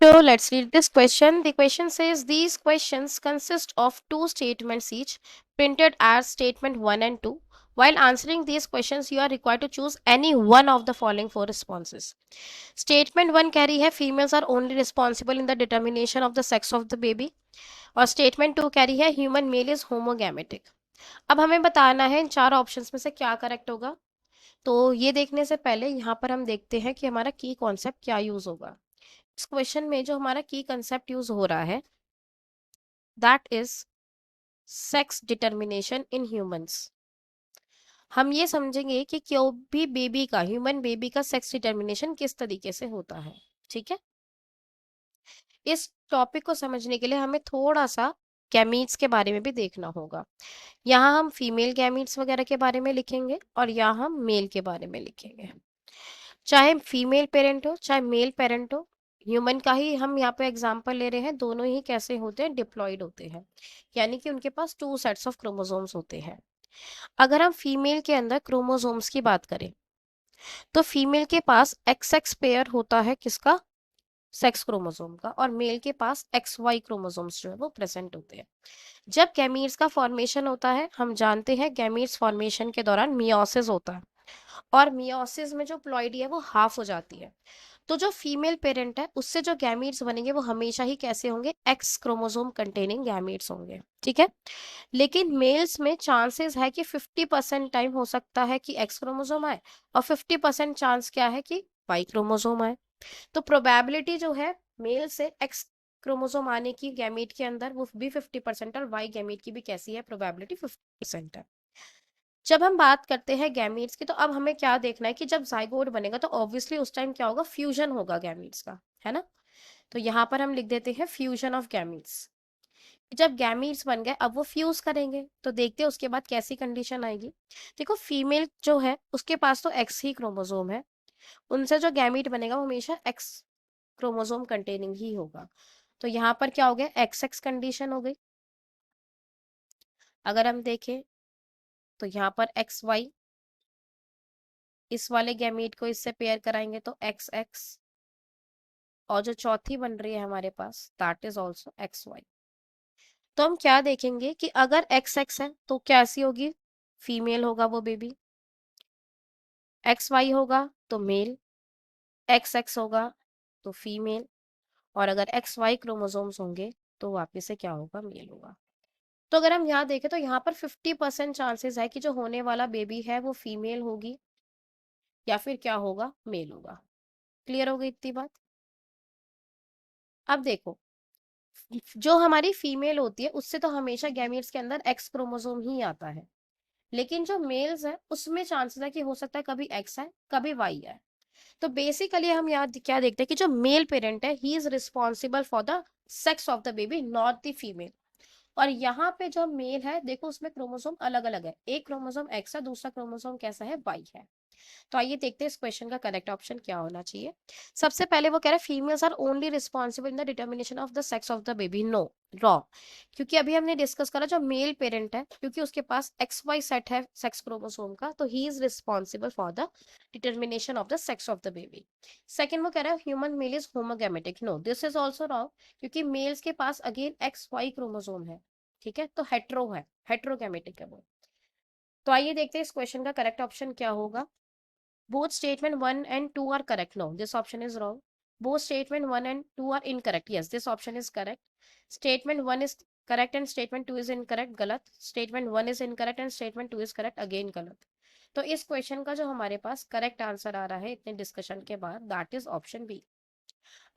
So let's read this question. The question says these questions consist of two statements each, printed as statement 1 and 2. While answering these questions, you are required to choose any one of the following four responses. Statement 1 carry है females are only responsible in the determination of the sex of the baby, और statement 2 carry है human male is homogametic. अब हमें बताना है इन चार options में से क्या करेक्ट होगा। तो ये देखने से पहले यहाँ पर हम देखते हैं कि हमारा की कॉन्सेप्ट क्या यूज होगा। इस क्वेश्चन में जो हमारा की कंसेप्ट यूज हो रहा है that is sex determination in humans. हम ये समझेंगे कि क्यों भी बेबी का ह्यूमन बेबी का सेक्स डिटर्मिनेशन किस तरीके से होता है। ठीक है, इस टॉपिक को समझने के लिए हमें थोड़ा सा गैमीट्स के बारे में भी देखना होगा। यहाँ हम फीमेल गैमीट्स वगैरह के बारे में लिखेंगे और यहाँ हम मेल के बारे में लिखेंगे। चाहे फीमेल पेरेंट हो चाहे मेल पेरेंट हो, ह्यूमन का ही हम यहाँ पे एग्जांपल ले रहे हैं, दोनों ही कैसे होते हैं, डिप्लॉयड होते हैं, यानी कि उनके पास टू सेट्स ऑफ क्रोमोसोम्स होते हैं। अगर हम फीमेल के अंदर क्रोमोसोम्स की बात करें तो फीमेल के पास एक्स एक्स पेयर होता है किसका, सेक्स क्रोमोसोम का, और मेल के पास एक्स वाई क्रोमोसोम्स जो है वो प्रेजेंट होते हैं। जब गैमीट्स का फॉर्मेशन होता है, हम जानते हैं गैमीट्स फॉर्मेशन के दौरान मियोसिस होता है, और मियोसिस में जो प्लॉइडी है वो हाफ हो जाती है। तो जो फीमेल पेरेंट है उससे जो गैमीट्स बनेंगे वो हमेशा ही कैसे होंगे, एक्स क्रोमोसोम कंटेनिंग गैमीट्स होंगे। ठीक है, लेकिन मेल्स में चांसेस है कि 50% टाइम हो सकता है कि एक्स क्रोमोसोम आए, और 50% चांस क्या है कि वाई क्रोमोसोम आए। तो प्रोबेबिलिटी जो है मेल से एक्स क्रोमोसोम आने की गैमीट के अंदर वो भी 50%, और वाई गैमीट की भी कैसी है, प्रोबेबिलिटी 50% है। जब हम बात करते हैं गैमीट्स की, तो अब हमें क्या देखना है कि जब जाइगोट बनेगा तो ऑब्वियसली उस टाइम क्या होगा, फ्यूजन होगा गैमीट्स का, है ना। तो यहाँ पर हम लिख देते हैं फ्यूजन ऑफ गैमीट्स। जब गैमीट्स बन गए अब वो फ्यूज करेंगे, तो देखते हैं उसके बाद कैसी कंडीशन आएगी। देखो फीमेल जो है उसके पास तो एक्स ही क्रोमोसोम है, उनसे जो गैमीट बनेगा वो हमेशा एक्स क्रोमोसोम कंटेनिंग ही होगा। तो यहाँ पर क्या हो गया, एक्स एक्स कंडीशन हो गई। अगर हम देखें तो यहाँ पर एक्स वाई, इस वाले गैमीट को इससे पेयर कराएंगे तो एक्स एक्स, और जो चौथी बन रही है हमारे पास that is also X Y. तो हम क्या देखेंगे कि अगर एक्स एक्स है तो कैसी होगी, फीमेल होगा वो बेबी, एक्स वाई होगा तो मेल, एक्स एक्स होगा तो फीमेल, और अगर एक्स वाई क्रोमोसोम्स होंगे तो वापिस से क्या होगा, मेल होगा। तो अगर हम यहाँ देखें तो यहाँ पर 50% चांसेस है कि जो होने वाला बेबी है वो फीमेल होगी या फिर क्या होगा, मेल होगा। क्लियर हो गई इतनी बात। अब देखो, जो हमारी फीमेल होती है उससे तो हमेशा गैमीट्स के अंदर एक्स क्रोमोसोम ही आता है, लेकिन जो मेल्स है उसमें चांसेस है कि हो सकता है कभी एक्स है कभी वाई है। तो बेसिकली हम यहाँ क्या देखते हैं कि जो मेल पेरेंट है ही is responsible for the sex of the baby, not the female. और यहाँ पे जो मेल है देखो उसमें क्रोमोसोम अलग अलग है, एक क्रोमोसोम एक्स है, दूसरा क्रोमोसोम कैसा है, वाई है। तो आइए देखते हैं इस क्वेश्चन का करेक्ट ऑप्शन क्या होना चाहिए। सबसे पहले वो कह रहा है females are only responsible in the determination of the sex of the baby. No, wrong. क्योंकि अभी हमने डिस्कस करा जो मेल पेरेंट है क्योंकि उसके पास एक्स वाई सेट है सेक्स क्रोमोसोम का, तो he is responsible for the determination of the sex of the baby. Second वो कह रहा है human male is homogametic. No, this is also wrong, क्योंकि मेल्स के पास अगेन एक्स वाई क्रोमोसोम है। ठीक है, तो हेट्रो है, हेट्रोगैमेटिक है वो। तो आइए देखते हैं इस क्वेश्चन का करेक्ट ऑप्शन क्या होगा। Both statement 1 and 2 are correct. No, this option is wrong. Both statement 1 and 2 are incorrect. Yes, this option is correct. Statement 1 is correct and statement 2 is incorrect. गलत। Statement 1 is incorrect and statement 2 is correct. Again गलत। तो इस question का जो हमारे पास correct answer आ रहा है इतने डिस्कशन के बाद that is option B.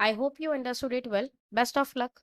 I hope you understood it well. Best of luck.